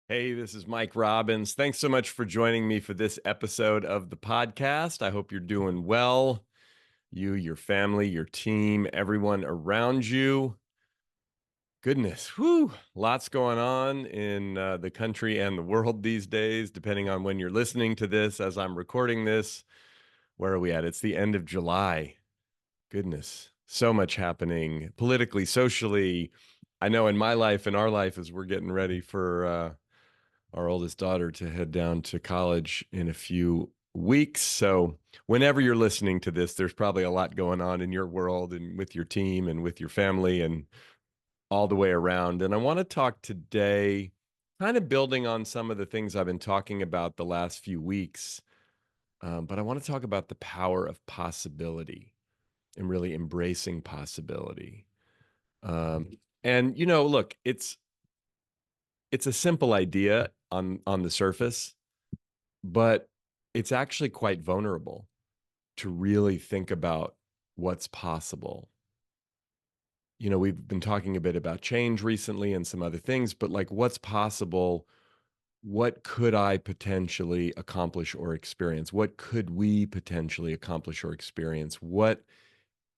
Hey, this is Mike Robbins. Thanks so much for joining me for this episode of the podcast. I hope you're doing well. You, your family, your team, everyone around you. Goodness, whew, lots going on in the country and the world these days, depending on when you're listening to this. As I'm recording this, where are we at? It's the end of July. Goodness, so much happening politically, socially. I know in my life, in our life, as we're getting ready for our oldest daughter to head down to college in a few weeks. So, whenever you're listening to this, there's probably a lot going on in your world and with your team and with your family and all the way around. And I want to talk today, kind of building on some of the things I've been talking about the last few weeks. But I want to talk about the power of possibility and really embracing possibility. Um, and look, it's a simple idea on the surface, but it's actually quite vulnerable to really think about what's possible. We've been talking a bit about change recently and some other things, but like what's possible? What could I potentially accomplish or experience? What could we potentially accomplish or experience? What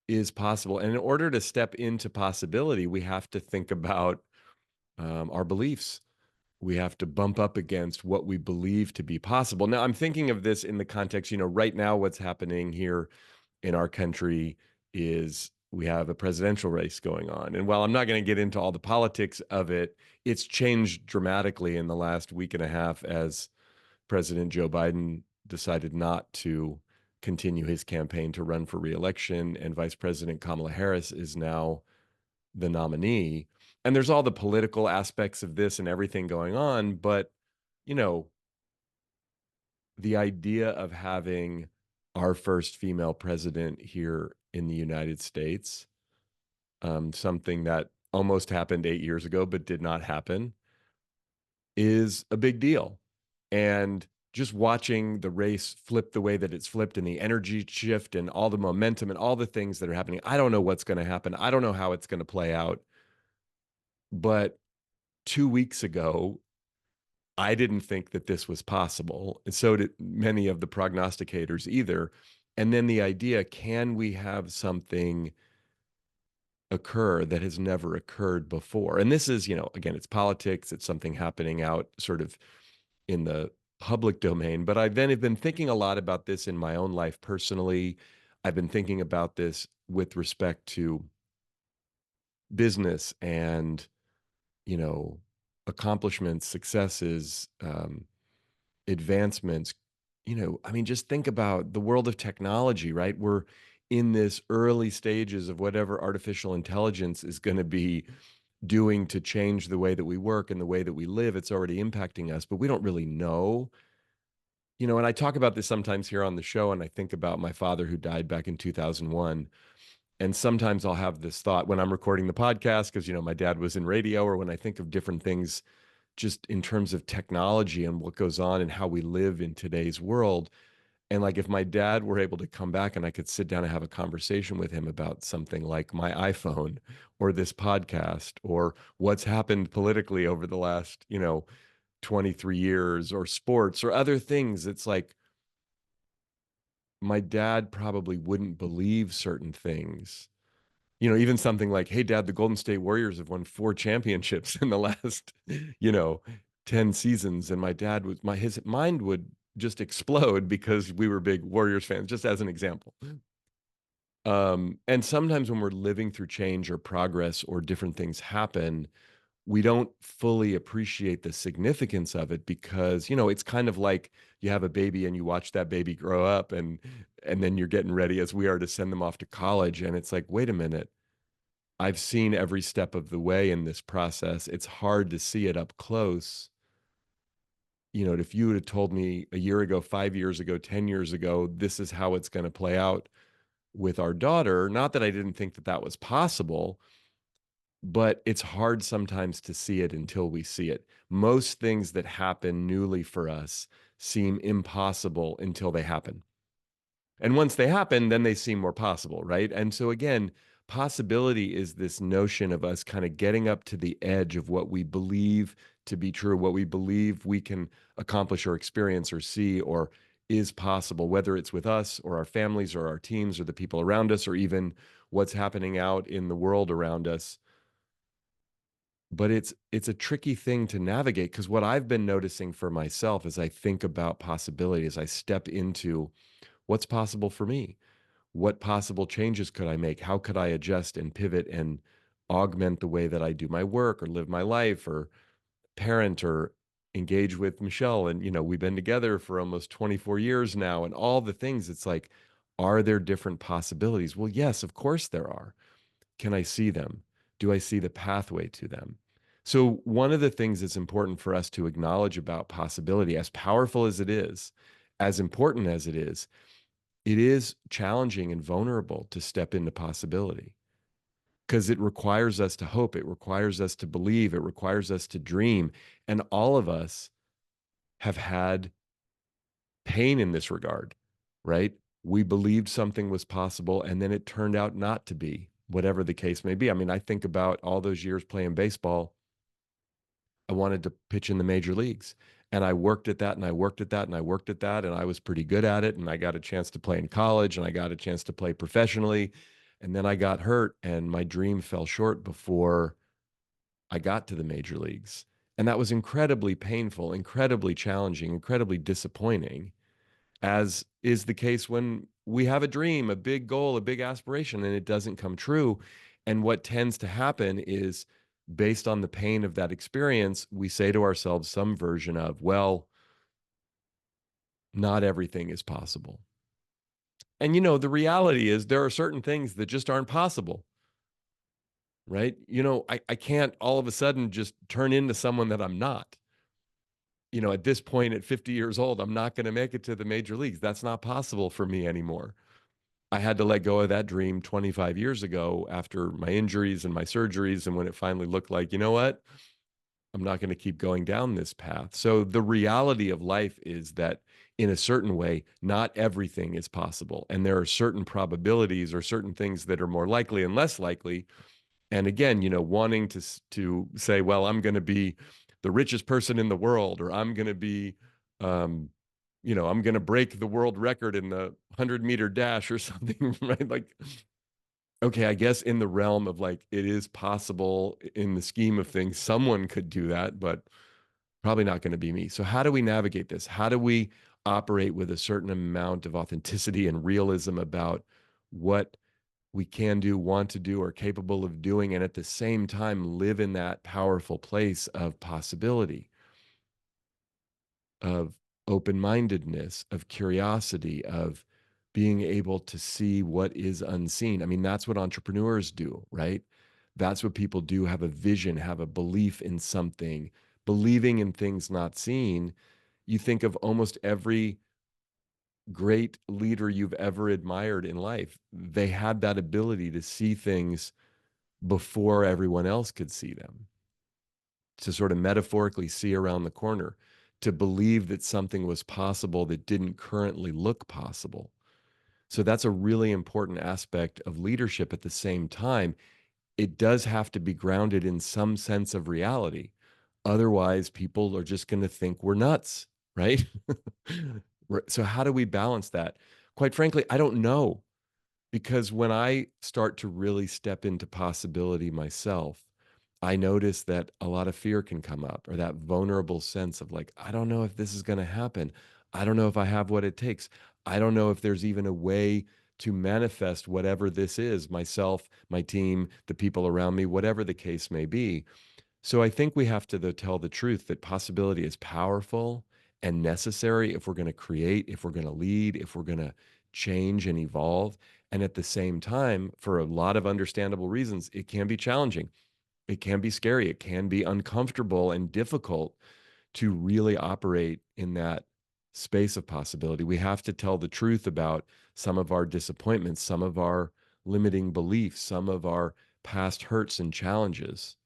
is possible? And in order to step into possibility, we have to think about our beliefs. We have to bump up against what we believe to be possible. Now, I'm thinking of this in the context, right now, what's happening here in our country is we have a presidential race going on. And while I'm not going to get into all the politics of it, it's changed dramatically in the last week and a half as President Joe Biden decided not to continue his campaign to run for reelection, and Vice President Kamala Harris is now the nominee. And there's all the political aspects of this and everything going on, but you know, the idea of having our first female president here in the United States, something that almost happened 8 years ago but did not happen, is a big deal. And just watching the race flip the way that it's flipped and the energy shift and all the momentum and all the things that are happening, I don't know what's going to happen. I don't know how it's going to play out. But 2 weeks ago, I didn't think that this was possible. And so did many of the prognosticators either. And then the idea, can we have something occur that has never occurred before? And this is, again, it's politics, it's something happening out sort of in the public domain. But I then have been thinking a lot about this in my own life personally. I've been thinking about this with respect to business and, you know, accomplishments, successes, advancements. I mean, just think about the world of technology, right? We're in this early stages of whatever artificial intelligence is going to be doing to change the way that we work and the way that we live. It's already impacting us, but we don't really know. And I talk about this sometimes here on the show, and I think about my father who died back in 2001. And sometimes I'll have this thought when I'm recording the podcast, because, my dad was in radio, or when I think of different things just in terms of technology and what goes on and how we live in today's world. And like if my dad were able to come back and I could sit down and have a conversation with him about something like my iPhone or this podcast or what's happened politically over the last, 23 years or sports or other things, it's like my dad probably wouldn't believe certain things. Even something like, hey, dad, the Golden State Warriors have won 4 championships in the last, you know, 10 seasons. And my dad was his mind would just explode because we were big Warriors fans, just as an example. And sometimes when we're living through change or progress or different things happen, we don't fully appreciate the significance of it because, it's kind of like you have a baby and you watch that baby grow up and then you're getting ready as we are to send them off to college. And it's like, wait a minute, I've seen every step of the way in this process. It's hard to see it up close. If you would have told me a year ago, 5 years ago, 10 years ago, this is how it's going to play out with our daughter, not that I didn't think that that was possible, but it's hard sometimes to see it until we see it. Most things that happen newly for us seem impossible until they happen. And once they happen, then they seem more possible, right? And so again, possibility is this notion of us kind of getting up to the edge of what we believe to be true, what we believe we can accomplish or experience or see or is possible, whether it's with us or our families or our teams or the people around us or even what's happening out in the world around us. But it's a tricky thing to navigate because what I've been noticing for myself as I think about possibility, as I step into what's possible for me, what possible changes could I make? How could I adjust and pivot and augment the way that I do my work or live my life or parent or engage with Michelle? And, we've been together for almost 24 years now and all the things. It's like, are there different possibilities? Well, yes, of course there are. Can I see them? Do I see the pathway to them? So, one of the things that's important for us to acknowledge about possibility, as powerful as it is, as important as it is challenging and vulnerable to step into possibility because it requires us to hope. It requires us to believe. It requires us to dream. And all of us have had pain in this regard, right? We believed something was possible and then it turned out not to be, whatever the case may be. I mean, I think about all those years playing baseball. I wanted to pitch in the major leagues. And I worked at that and I worked at that and I worked at that. And I was pretty good at it. And I got a chance to play in college and I got a chance to play professionally. And then I got hurt and my dream fell short before I got to the major leagues. And that was incredibly painful, incredibly challenging, incredibly disappointing, as is the case when we have a dream, a big goal, a big aspiration, and it doesn't come true. And what tends to happen is, based on the pain of that experience, we say to ourselves some version of, well, not everything is possible. And the reality is there are certain things that just aren't possible, right? I can't all of a sudden just turn into someone that I'm not. At this point, at 50 years old, I'm not going to make it to the major leagues. That's not possible for me anymore. I had to let go of that dream 25 years ago after my injuries and my surgeries. And when it finally looked like, you know what? I'm not going to keep going down this path. So the reality of life is that in a certain way, not everything is possible. And there are certain probabilities or certain things that are more likely and less likely. And again, wanting to say, well, I'm going to be the richest person in the world, or I'm going to be, um, I'm going to break the world record in the 100-meter dash or something, right? Like, okay, I guess in the realm of like, it is possible in the scheme of things, someone could do that, but probably not going to be me. So, how do we navigate this? How do we operate with a certain amount of authenticity and realism about what we can do, want to do, or capable of doing, and at the same time live in that powerful place of possibility, of open-mindedness, of curiosity, of being able to see what is unseen? I mean, that's what entrepreneurs do, right? That's what people do, have a vision, have a belief in something, believing in things not seen. You think of almost every great leader you've ever admired in life, they had that ability to see things before everyone else could see them, to sort of metaphorically see around the corner, to believe that something was possible that didn't currently look possible. So that's a really important aspect of leadership. At the same time, it does have to be grounded in some sense of reality. Otherwise, people are just going to think we're nuts, right? So, how do we balance that? Quite frankly, I don't know. Because when I start to really step into possibility myself, I notice that a lot of fear can come up, or that vulnerable sense of like, I don't know if this is going to happen. I don't know if I have what it takes. I don't know if there's even a way to manifest whatever this is, myself, my team, the people around me, whatever the case may be. So I think we have to, though, tell the truth that possibility is powerful and necessary if we're going to create, if we're going to lead, if we're going to change and evolve. And at the same time, for a lot of understandable reasons, it can be challenging. It can be scary. It can be uncomfortable and difficult to really operate in that space of possibility. We have to tell the truth about some of our disappointments, some of our limiting beliefs, some of our past hurts and challenges.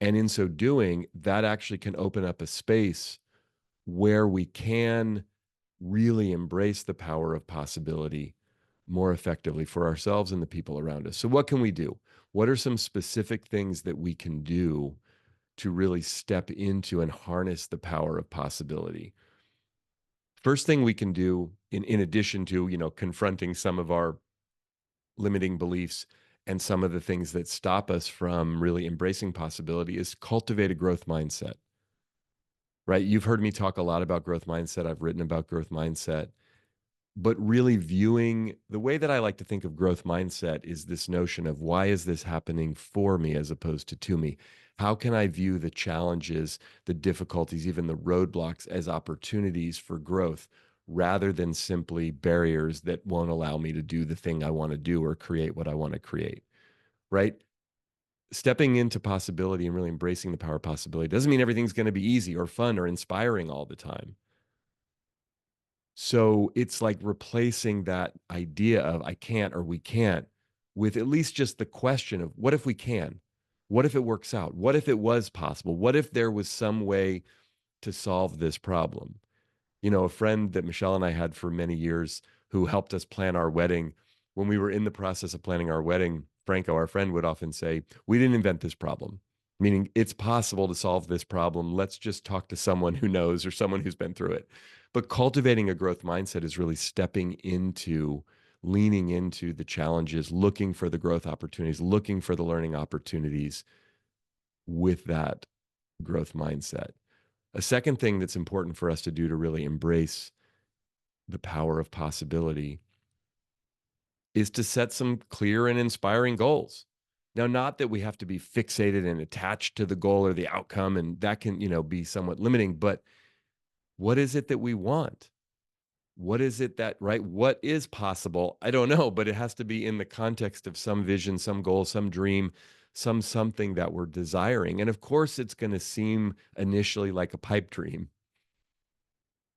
And in so doing, that actually can open up a space where we can really embrace the power of possibility more effectively for ourselves and the people around us. So, what can we do? What are some specific things that we can do to really step into and harness the power of possibility? First thing we can do, in addition to, confronting some of our limiting beliefs and some of the things that stop us from really embracing possibility, is cultivate a growth mindset, right? You've heard me talk a lot about growth mindset. I've written about growth mindset. But really viewing the way that I like to think of growth mindset is this notion of, why is this happening for me as opposed to me? How can I view the challenges, the difficulties, even the roadblocks as opportunities for growth, rather than simply barriers that won't allow me to do the thing I want to do or create what I want to create, right? Stepping into possibility and really embracing the power of possibility doesn't mean everything's going to be easy or fun or inspiring all the time. So it's like replacing that idea of I can't or we can't with at least just the question of, what if we can? What if it works out? What if it was possible? What if there was some way to solve this problem? A friend that Michelle and I had for many years, who helped us plan our wedding, when we were in the process of planning our wedding, Franco, our friend, would often say, "We didn't invent this problem," meaning it's possible to solve this problem. Let's just talk to someone who knows or someone who's been through it. But cultivating a growth mindset is really stepping into, leaning into the challenges, looking for the growth opportunities, looking for the learning opportunities with that growth mindset. A second thing that's important for us to do to really embrace the power of possibility is to set some clear and inspiring goals. Now, not that we have to be fixated and attached to the goal or the outcome, and that can, be somewhat limiting, but what is it that we want? What is it that, right? What is possible? I don't know, but it has to be in the context of some vision, some goal, some dream, something that we're desiring. And of course, it's going to seem initially like a pipe dream.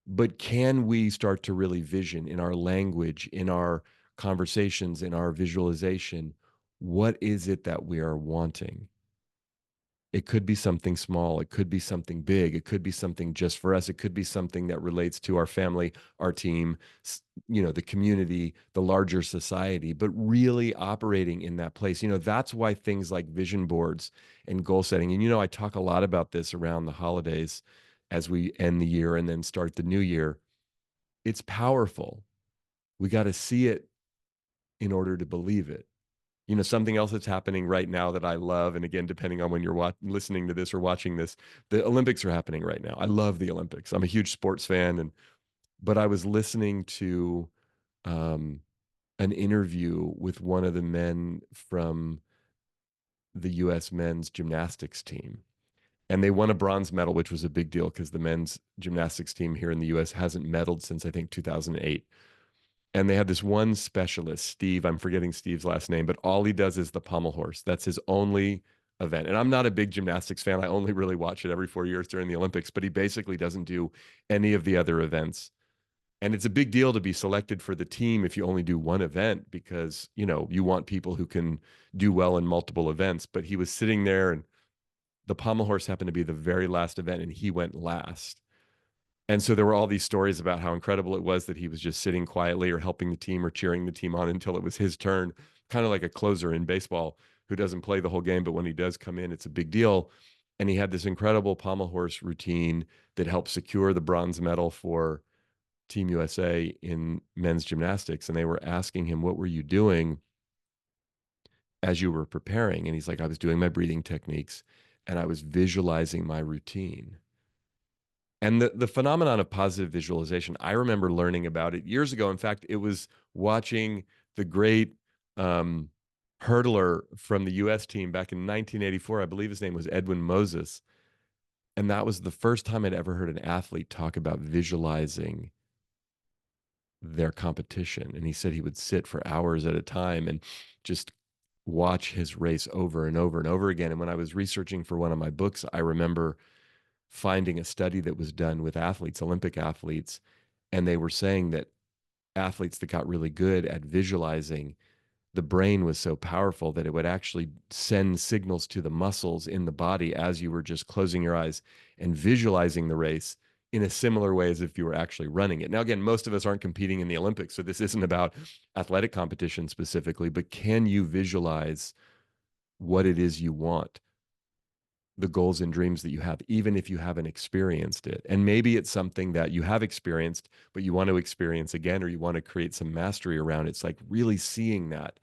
But can we start to really vision in our language, in our conversations, in our visualization, what is it that we are wanting? It could be something small. It could be something big. It could be something just for us. It could be something that relates to our family, our team, the community, the larger society, but really operating in that place. That's why things like vision boards and goal setting, and, I talk a lot about this around the holidays as we end the year and then start the new year. It's powerful. We got to see it in order to believe it. Something else that's happening right now that I love, and again, depending on when you're listening to this or watching this, the Olympics are happening right now. I love the Olympics. I'm a huge sports fan, but I was listening to um, an interview with one of the men from the U.S. men's gymnastics team, and they won a bronze medal, which was a big deal because the men's gymnastics team here in the U.S. hasn't medaled since, I think, 2008. And they had this one specialist, Steve. I'm forgetting Steve's last name, but all he does is the pommel horse. That's his only event. And I'm not a big gymnastics fan. I only really watch it every 4 years during the Olympics, but he basically doesn't do any of the other events. And it's a big deal to be selected for the team if you only do one event, because, you want people who can do well in multiple events. But he was sitting there, and the pommel horse happened to be the very last event, and he went last. And so there were all these stories about how incredible it was that he was just sitting quietly or helping the team or cheering the team on until it was his turn, kind of like a closer in baseball who doesn't play the whole game, but when he does come in, it's a big deal. And he had this incredible pommel horse routine that helped secure the bronze medal for Team USA in men's gymnastics. And they were asking him, "What were you doing as you were preparing?" And he's like, "I was doing my breathing techniques and I was visualizing my routine." And the phenomenon of positive visualization, I remember learning about it years ago. In fact, it was watching the great um, hurdler from the U.S. team back in 1984. I believe his name was Edwin Moses. And that was the first time I'd ever heard an athlete talk about visualizing their competition. And he said he would sit for hours at a time and just watch his race over and over and over again. And when I was researching for one of my books, I remember finding a study that was done with athletes, Olympic athletes, and they were saying that athletes that got really good at visualizing, the brain was so powerful that it would actually send signals to the muscles in the body as you were just closing your eyes and visualizing the race. in a similar way as if you were actually running it. Now, again, most of us aren't competing in the Olympics, so this isn't about athletic competition specifically, but can you visualize what it is you want, the goals and dreams that you have, even if you haven't experienced it? And maybe it's something that you have experienced, but you want to experience again, or you want to create some mastery around it. It's like really seeing that,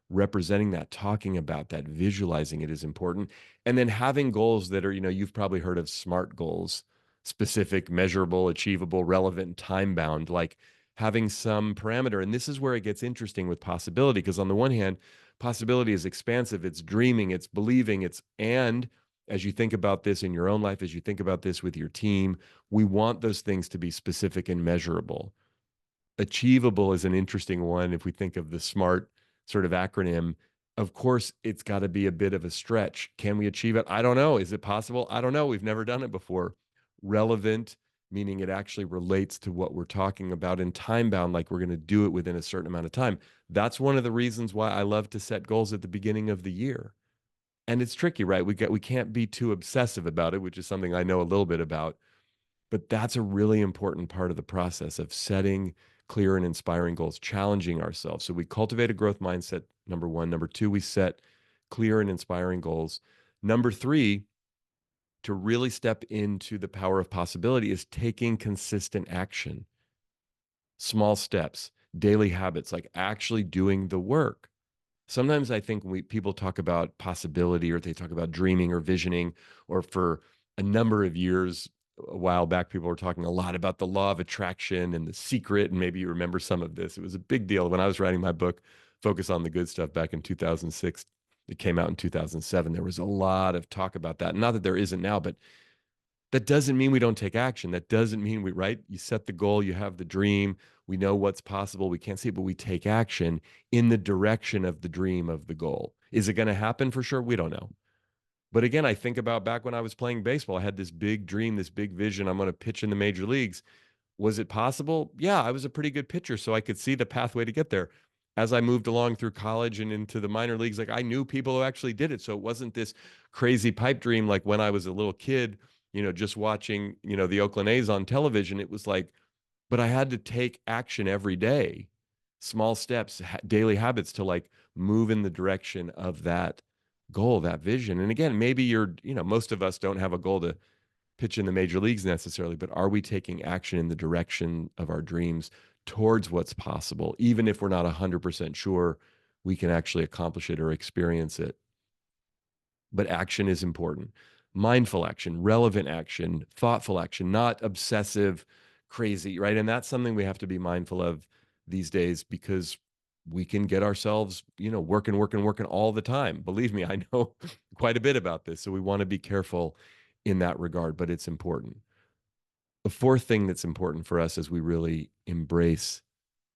representing that, talking about that, visualizing it is important. And then having goals that are, you've probably heard of SMART goals: specific, measurable, achievable, relevant, time bound, like having some parameter. And this is where it gets interesting with possibility, because on the one hand, possibility is expansive, it's dreaming, it's believing, and as you think about this in your own life, as you think about this with your team, we want those things to be specific and measurable. Achievable is an interesting one. If we think of the SMART sort of acronym, of course, it's got to be a bit of a stretch. Can we achieve it? I don't know. Is it possible? I don't know. We've never done it before. Relevant, meaning it actually relates to what we're talking about, and time bound, like we're going to do it within a certain amount of time. That's one of the reasons why I love to set goals at the beginning of the year. And it's tricky, right? We can't be too obsessive about it, which is something I know a little bit about, but that's a really important part of the process of setting clear and inspiring goals, challenging ourselves. So we cultivate a growth mindset, number one. Number two, we set clear and inspiring goals. Number three, to really step into the power of possibility, is taking consistent action, small steps, daily habits, like actually doing the work. Sometimes I think when people talk about possibility, or they talk about dreaming or visioning, or for a number of years, a while back, people were talking a lot about the law of attraction and The Secret. And maybe you remember some of this. It was a big deal when I was writing my book, Focus on the Good Stuff, back in 2006. It came out in 2007. There was a lot of talk about that. Not that there isn't now, but that doesn't mean we don't take action. That doesn't mean we, right? You set the goal, you have the dream, we know what's possible, we can't see it, but we take action in the direction of the dream, of the goal. Is it going to happen? For sure, we don't know. But again, I think about back when I was playing baseball, I had this big dream, this big vision. I'm going to pitch in the major leagues. Was it possible? Yeah, I was a pretty good pitcher, so I could see the pathway to get there. As I moved along through college and into the minor leagues, like I knew people who actually did it. So it wasn't this crazy pipe dream like when I was a little kid, just watching, the Oakland A's on television. It was like, but I had to take action every day, small steps, daily habits to like move in the direction of that goal, that vision. And again, maybe most of us don't have a goal to pitch in the major leagues necessarily, but are we taking action in the direction of our dreams towards what's possible, even if we're not 100% sure we can actually accomplish it or experience it? But action is important. Mindful action, relevant action, thoughtful action, not obsessive, crazy, right? And that's something we have to be mindful of these days, because we can get ourselves, working all the time. Believe me, I know quite a bit about this. So we want to be careful in that regard, but it's important. The fourth thing that's important for us as we really embrace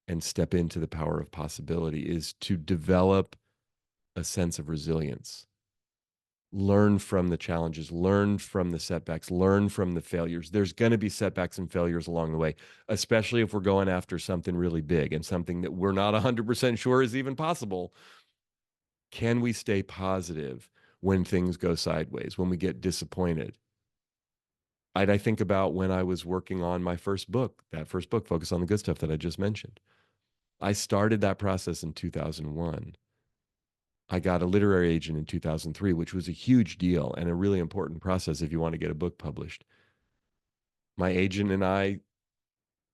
and step into the power of possibility is to develop a sense of resilience. Learn from the challenges, learn from the setbacks, learn from the failures. There's going to be setbacks and failures along the way, especially if we're going after something really big and something that we're not 100% sure is even possible. Can we stay positive when things go sideways, when we get disappointed? I think about when I was working on my first book, that first book, Focus on the Good Stuff, that I just mentioned. I started that process in 2001. I got a literary agent in 2003, which was a huge deal and a really important process if you want to get a book published. My agent and I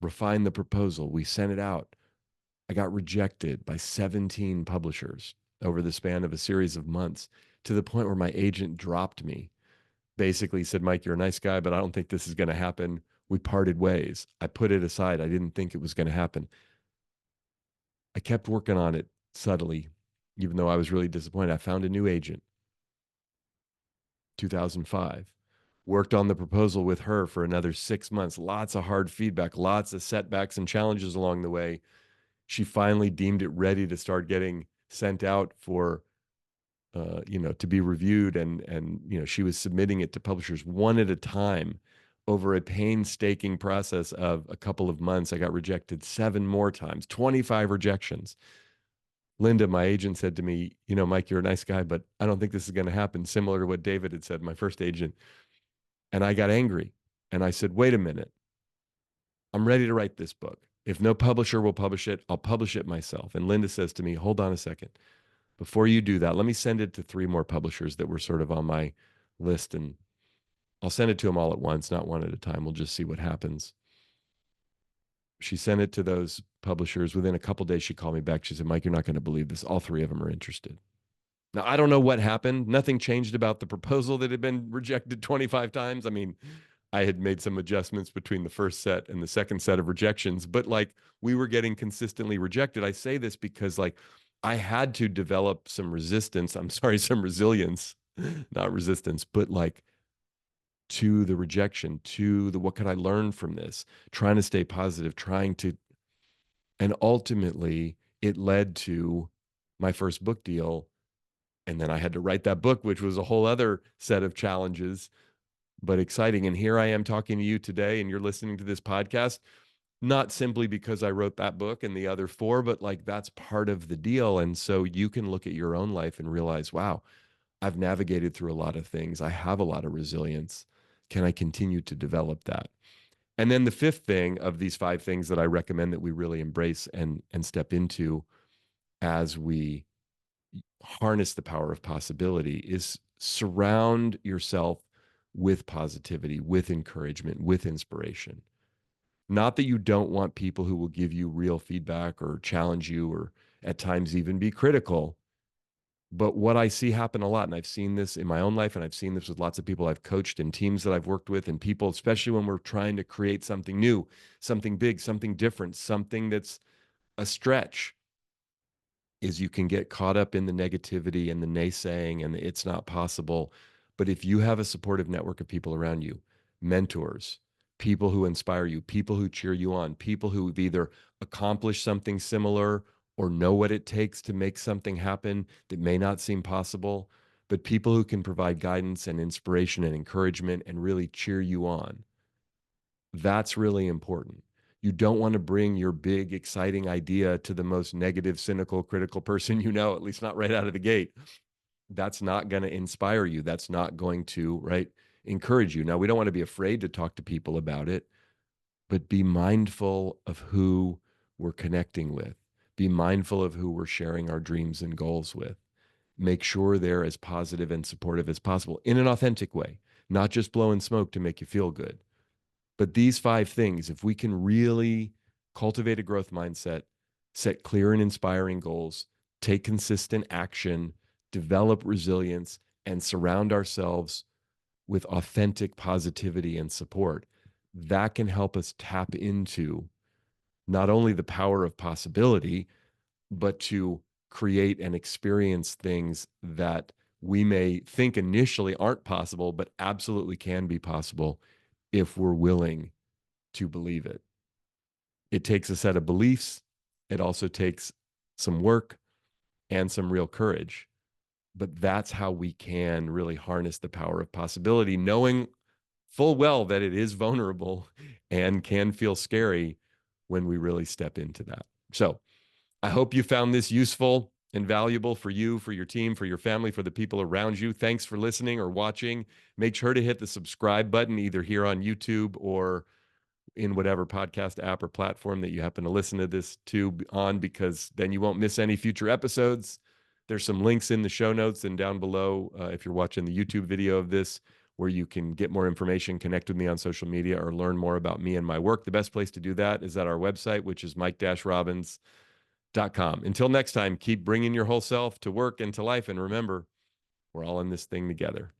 refined the proposal. We sent it out. I got rejected by 17 publishers over the span of a series of months, to the point where my agent dropped me. Basically said, Mike, you're a nice guy, but I don't think this is going to happen. We parted ways. I put it aside. I didn't think it was going to happen. I kept working on it subtly, even though I was really disappointed. I found a new agent, 2005. Worked on the proposal with her for another 6 months. Lots of hard feedback, lots of setbacks and challenges along the way. She finally deemed it ready to start getting sent out for, to be reviewed. And she was submitting it to publishers one at a time over a painstaking process of a couple of months. I got rejected 7 more times, 25 rejections. Linda, my agent, said to me, Mike, you're a nice guy, but I don't think this is going to happen, similar to what David had said, my first agent. And I got angry. And I said, wait a minute. I'm ready to write this book. If no publisher will publish it, I'll publish it myself. And Linda says to me, hold on a second. Before you do that, let me send it to 3 more publishers that were sort of on my list. And I'll send it to them all at once, not one at a time. We'll just see what happens. She sent it to those publishers. Within a couple days, she called me back. She said, Mike, you're not going to believe this. All 3 of them are interested. Now, I don't know what happened. Nothing changed about the proposal that had been rejected 25 times. I mean, I had made some adjustments between the first set and the second set of rejections, but like we were getting consistently rejected. I say this because like I had to develop some resistance. I'm sorry, some resilience, not resistance, but like to the rejection, to the what could I learn from this? Trying to stay positive, and ultimately it led to my first book deal. And then I had to write that book, which was a whole other set of challenges, but exciting. And here I am talking to you today, and you're listening to this podcast, not simply because I wrote that book and the other 4, but like that's part of the deal. And so you can look at your own life and realize, wow, I've navigated through a lot of things. I have a lot of resilience. Can I continue to develop that? And then the 5th thing of these 5 things that I recommend that we really embrace and step into as we harness the power of possibility is surround yourself with positivity, with encouragement, with inspiration. Not that you don't want people who will give you real feedback or challenge you or at times even be critical. But what I see happen a lot, and I've seen this in my own life, and I've seen this with lots of people I've coached and teams that I've worked with, and people, especially when we're trying to create something new, something big, something different, something that's a stretch, is you can get caught up in the negativity and the naysaying and the it's not possible. But if you have a supportive network of people around you, mentors, people who inspire you, people who cheer you on, people who have either accomplished something similar or know what it takes to make something happen that may not seem possible, but people who can provide guidance and inspiration and encouragement and really cheer you on, that's really important. You don't want to bring your big, exciting idea to the most negative, cynical, critical person you know, at least not right out of the gate. That's not going to inspire you. That's not going to, right, encourage you. Now, we don't want to be afraid to talk to people about it, but be mindful of who we're connecting with. Be mindful of who we're sharing our dreams and goals with. Make sure they're as positive and supportive as possible in an authentic way, not just blowing smoke to make you feel good. But these 5 things, if we can really cultivate a growth mindset, set clear and inspiring goals, take consistent action, develop resilience, and surround ourselves with authentic positivity and support, that can help us tap into not only the power of possibility, but to create and experience things that we may think initially aren't possible, but absolutely can be possible if we're willing to believe it. It takes a set of beliefs. It also takes some work and some real courage. But that's how we can really harness the power of possibility, knowing full well that it is vulnerable and can feel scary when we really step into that. So I hope you found this useful and valuable for you, for your team, for your family, for the people around you. Thanks for listening or watching. Make sure to hit the subscribe button either here on YouTube or in whatever podcast app or platform that you happen to listen to this to on, because then you won't miss any future episodes. There's some links in the show notes and down below if you're watching the YouTube video of this, where you can get more information, connect with me on social media, or learn more about me and my work. The best place to do that is at our website, which is mike-robbins.com. Until next time, keep bringing your whole self to work and to life. And remember, we're all in this thing together.